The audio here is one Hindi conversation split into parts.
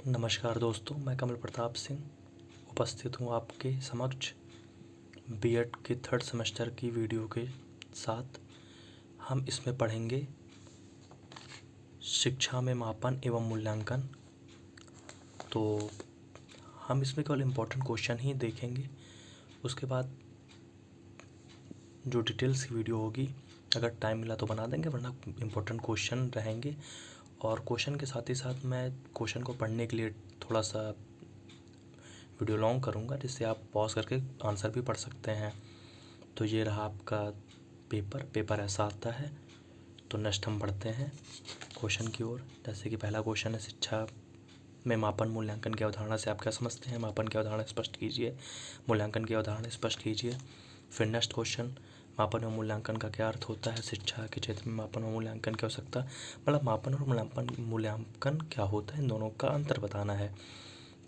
नमस्कार दोस्तों, मैं कमल प्रताप सिंह उपस्थित हूँ आपके समक्ष बीएड के थर्ड सेमेस्टर की वीडियो के साथ। हम इसमें पढ़ेंगे शिक्षा में मापन एवं मूल्यांकन। तो हम इसमें केवल इम्पोर्टेंट क्वेश्चन ही देखेंगे, उसके बाद जो डिटेल्स की वीडियो होगी अगर टाइम मिला तो बना देंगे, वरना इम्पोर्टेंट क्वेश्चन रहेंगे। और क्वेश्चन के साथ ही साथ मैं क्वेश्चन को पढ़ने के लिए थोड़ा सा वीडियो लॉन्ग करूँगा, जिससे आप पॉज करके आंसर भी पढ़ सकते हैं। तो ये रहा आपका पेपर ऐसा आता है। तो नेक्स्ट हम बढ़ते हैं क्वेश्चन की ओर। जैसे कि पहला क्वेश्चन है, शिक्षा में मापन मूल्यांकन की अवधारणा से आप क्या समझते हैं। मापन की अवधारणा स्पष्ट कीजिए, मूल्यांकन की अवधारणा स्पष्ट कीजिए। फिर नेक्स्ट क्वेश्चन, मापन और मूल्यांकन का क्या अर्थ होता है। शिक्षा के क्षेत्र में मापन और मूल्यांकन की आवश्यकता, मतलब मापन और मूल्यांकन क्या होता है, इन दोनों का अंतर बताना है।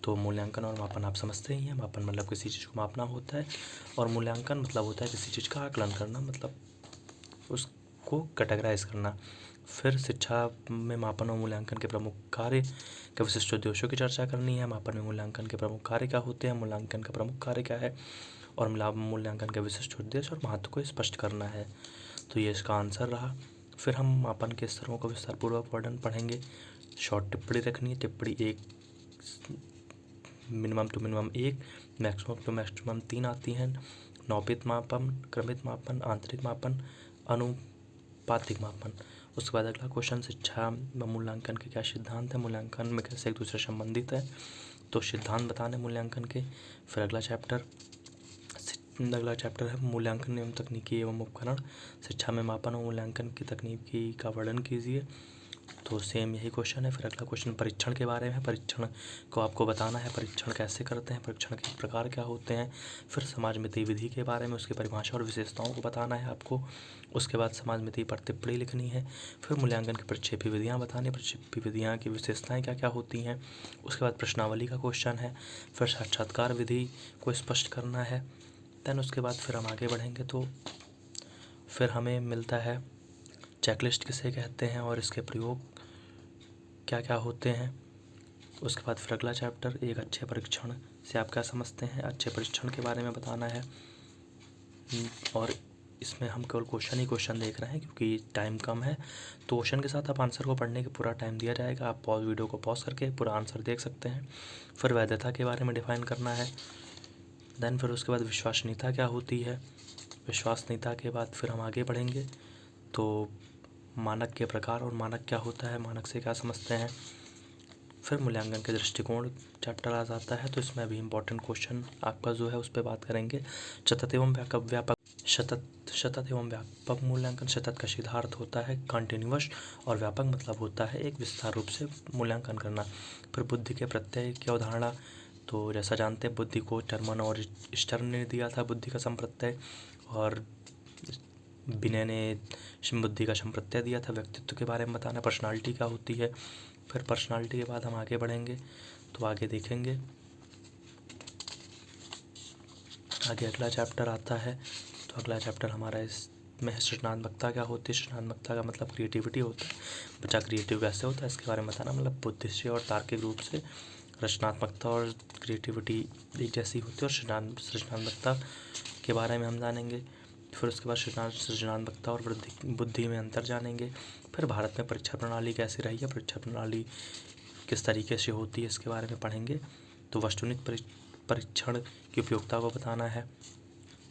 तो मूल्यांकन और मापन आप समझते ही हैं। मापन मतलब किसी चीज़ को मापना होता है, और मूल्यांकन मतलब होता है किसी चीज़ का आकलन करना, मतलब उसको कैटेगराइज करना। फिर शिक्षा में मापन और मूल्यांकन के प्रमुख कार्य के विशिष्ट उद्देश्यों की चर्चा करनी है। मापन और मूल्यांकन के प्रमुख कार्य क्या होते हैं, मूल्यांकन का प्रमुख कार्य क्या है, और मूल्यांकन के विशिष्ट उद्देश्य और महत्व को स्पष्ट करना है। तो ये इसका आंसर रहा। फिर हम मापन के स्तरों को विस्तारपूर्वक वर्णन पढ़ेंगे। शॉर्ट टिप्पणी रखनी है, टिप्पणी 1 minimum to minimum 1, maximum to maximum 3 आती हैं। नौपित मापन, क्रमित मापन, आंतरिक मापन, अनुपातिक मापन। उसके बाद अगला क्वेश्चन, शिक्षा व मूल्यांकन के क्या सिद्धांत है, मूल्यांकन में कैसे एक दूसरे से संबंधित है। तो सिद्धांत बताने मूल्यांकन के। फिर अगला चैप्टर है मूल्यांकन एवं तकनीकी एवं उपकरण। शिक्षा में मापन और मूल्यांकन की तकनीकी का वर्णन कीजिए। तो सेम यही क्वेश्चन है। फिर अगला क्वेश्चन परीक्षण के बारे में, परीक्षण को आपको बताना है, परीक्षण कैसे करते हैं, परीक्षण के प्रकार क्या होते हैं। फिर समाज मिति विधि के बारे में, उसकी परिभाषा और विशेषताओं को बताना है आपको। उसके बाद समाज मिति पर टिप्पणी लिखनी है। फिर मूल्यांकन की प्रक्षेपी विधियाँ बतानी, प्रक्षेपी विधियाँ की विशेषताएँ क्या क्या होती हैं। उसके बाद प्रश्नावली का क्वेश्चन है। फिर साक्षात्कार विधि को स्पष्ट करना है। देन उसके बाद फिर हम आगे बढ़ेंगे तो फिर हमें मिलता है चेकलिस्ट किसे कहते हैं और इसके प्रयोग क्या क्या होते हैं। उसके बाद फिर अगला चैप्टर, एक अच्छे परीक्षण से आप क्या समझते हैं, अच्छे परीक्षण के बारे में बताना है। और इसमें हम केवल क्वेश्चन ही क्वेश्चन देख रहे हैं क्योंकि टाइम कम है। तो क्वेश्चन के साथ आप आंसर को पढ़ने के पूरा टाइम दिया जाएगा, आप वीडियो को पॉज करके पूरा आंसर देख सकते हैं। फिर वैधता के बारे में डिफाइन करना है। देन फिर उसके बाद विश्वसनीयता क्या होती है। विश्वसनीयता के बाद फिर हम आगे बढ़ेंगे तो मानक के प्रकार और मानक क्या होता है, मानक से क्या समझते हैं। फिर मूल्यांकन के दृष्टिकोण चैप्टर आ जाता है, तो इसमें अभी इम्पोर्टेंट क्वेश्चन आपका जो है उस पर बात करेंगे। सतत एवं व्यापक मूल्यांकन। सतत का सीधा अर्थ होता है कंटिन्यूअस, और व्यापक मतलब होता है एक विस्तार रूप से मूल्यांकन करना। फिर बुद्धि के प्रत्यय की अवधारणा, तो जैसा जानते हैं बुद्धि को टर्मन और स्टर्न ने दिया था बुद्धि का संप्रत्यय, और विनय ने बुद्धि का संप्रत्यय दिया था। व्यक्तित्व के बारे में बताना, पर्सनालिटी क्या होती है। फिर पर्सनालिटी के बाद हम आगे बढ़ेंगे तो आगे देखेंगे, आगे अगला चैप्टर आता है। तो अगला चैप्टर हमारा इसमें सृजनात्मकता क्या होती है। सृजनात्मकता का मतलब क्रिएटिविटी होता है, बच्चा क्रिएटिव कैसे होता है इसके बारे में बताना, मतलब बुद्धि से और तार्किक रूप से। रचनात्मकता और क्रिएटिविटी एक जैसी होती है, और सृजनात्मकता के बारे में हम जानेंगे। फिर उसके बाद सृजनात्मकता और बुद्धि में अंतर जानेंगे। फिर भारत में परीक्षा प्रणाली कैसी रही है, परीक्षा प्रणाली किस तरीके से होती है इसके बारे में पढ़ेंगे। तो वस्तुनिष्ठ परीक्षण की उपयोगिता को बताना है।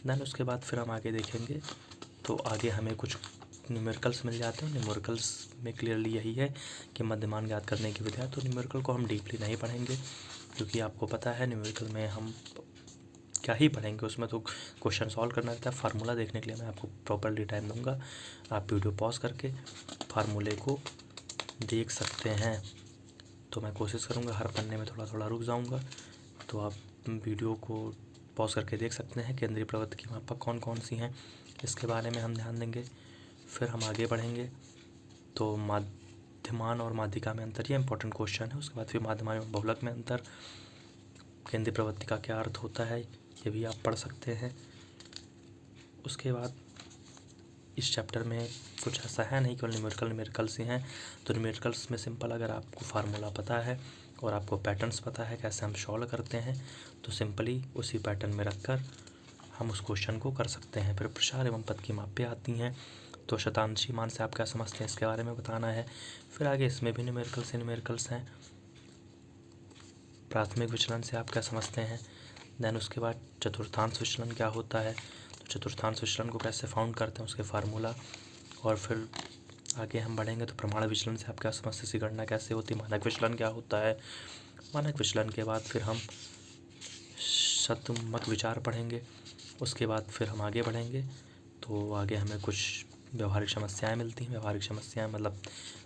देन उसके बाद फिर हम आगे देखेंगे तो आगे हमें कुछ न्यूमेरिकल्स मिल जाते हैं। न्यूमेरिकल्स में क्लियरली यही है कि मध्यमान ज्ञात करने की विधि है। तो न्यूमेरिकल को हम डीपली नहीं पढ़ेंगे क्योंकि आपको पता है न्यूमेरिकल में हम क्या ही पढ़ेंगे, उसमें तो क्वेश्चन सॉल्व करना रहता है। फार्मूला देखने के लिए मैं आपको प्रॉपरली टाइम दूंगा, आप वीडियो पॉज करके फार्मूले को देख सकते हैं। तो मैं कोशिश करूंगा हर पन्ने में थोड़ा थोड़ा रुक जाऊंगा, तो आप वीडियो को पॉज करके देख सकते हैं। केंद्रीय प्रवृत्ति की मापक कौन कौन सी हैं इसके बारे में हम ध्यान देंगे। फिर हम आगे बढ़ेंगे तो माध्यमान और माध्यिका में अंतर, ये इंपॉर्टेंट क्वेश्चन है। उसके बाद फिर माध्यमान और बहुलक में अंतर, केंद्रीय प्रवृत्ति का क्या अर्थ होता है ये भी आप पढ़ सकते हैं। उसके बाद इस चैप्टर में कुछ ऐसा है नहीं, केवल न्यूमेरिकल्स ही हैं। तो न्यूमेरिकल्स में सिंपल, अगर आपको फार्मूला पता है और आपको पैटर्न्स पता है कैसे हम सॉल्व करते हैं, तो सिंपली उसी पैटर्न में रखकर हम उस क्वेश्चन को कर सकते हैं। फिर प्रसार एवं पद की मापें आती हैं, तो शतांशी मान से आप क्या समझते हैं इसके बारे में बताना है। फिर आगे इसमें भी न्यूमेरिकल्स हैं। प्राथमिक विचलन से आप क्या समझते हैं। देन उसके बाद चतुर्थांश विचलन क्या होता है, तो चतुर्थांश विचलन को कैसे फाउंड करते हैं उसके फार्मूला। और फिर आगे हम बढ़ेंगे तो प्रमाण विचलन से आप क्या समझते हैं, इसकी गणना कैसे होती है। मानक विचलन क्या होता है। मानक विचलन के बाद फिर हम शतमक विचार पढ़ेंगे। उसके बाद फिर हम आगे बढ़ेंगे तो आगे हमें कुछ व्यवहारिक समस्याएं मिलती हैं। व्यवहारिक समस्याएं मतलब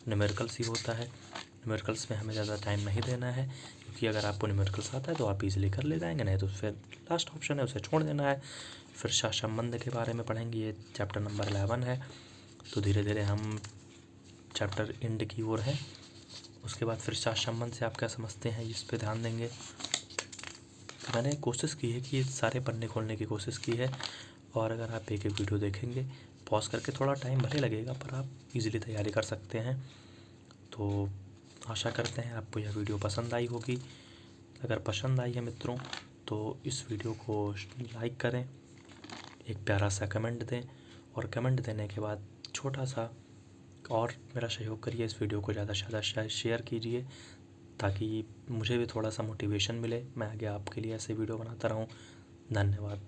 न्यूमेरिकल्स ही होता है। न्यूमेरिकल्स में हमें ज़्यादा टाइम नहीं देना है, क्योंकि अगर आपको न्यूमेरिकल्स आता है तो आप इजीली कर ले जाएंगे, नहीं तो फिर लास्ट ऑप्शन है उसे छोड़ देना है। फिर सहसंबंध के बारे में पढ़ेंगे, ये चैप्टर नंबर 11 है। तो धीरे धीरे हम चैप्टर एंड की ओर हैं। उसके बाद फिर सहसंबंध से आप क्या समझते हैं इस पर ध्यान देंगे। मैंने कोशिश की है कि ये सारे पन्ने खोलने की कोशिश की है, और अगर आप एक एक वीडियो देखेंगे पॉज करके, थोड़ा टाइम भले लगेगा पर आप इजीली तैयारी कर सकते हैं। तो आशा करते हैं आपको यह वीडियो पसंद आई होगी। अगर पसंद आई है मित्रों तो इस वीडियो को लाइक करें, एक प्यारा सा कमेंट दें, और कमेंट देने के बाद छोटा सा और मेरा सहयोग करिए, इस वीडियो को ज़्यादा से ज़्यादा शेयर कीजिए, ताकि मुझे भी थोड़ा सा मोटिवेशन मिले, मैं आगे आपके लिए ऐसे वीडियो बनाता रहूं। धन्यवाद।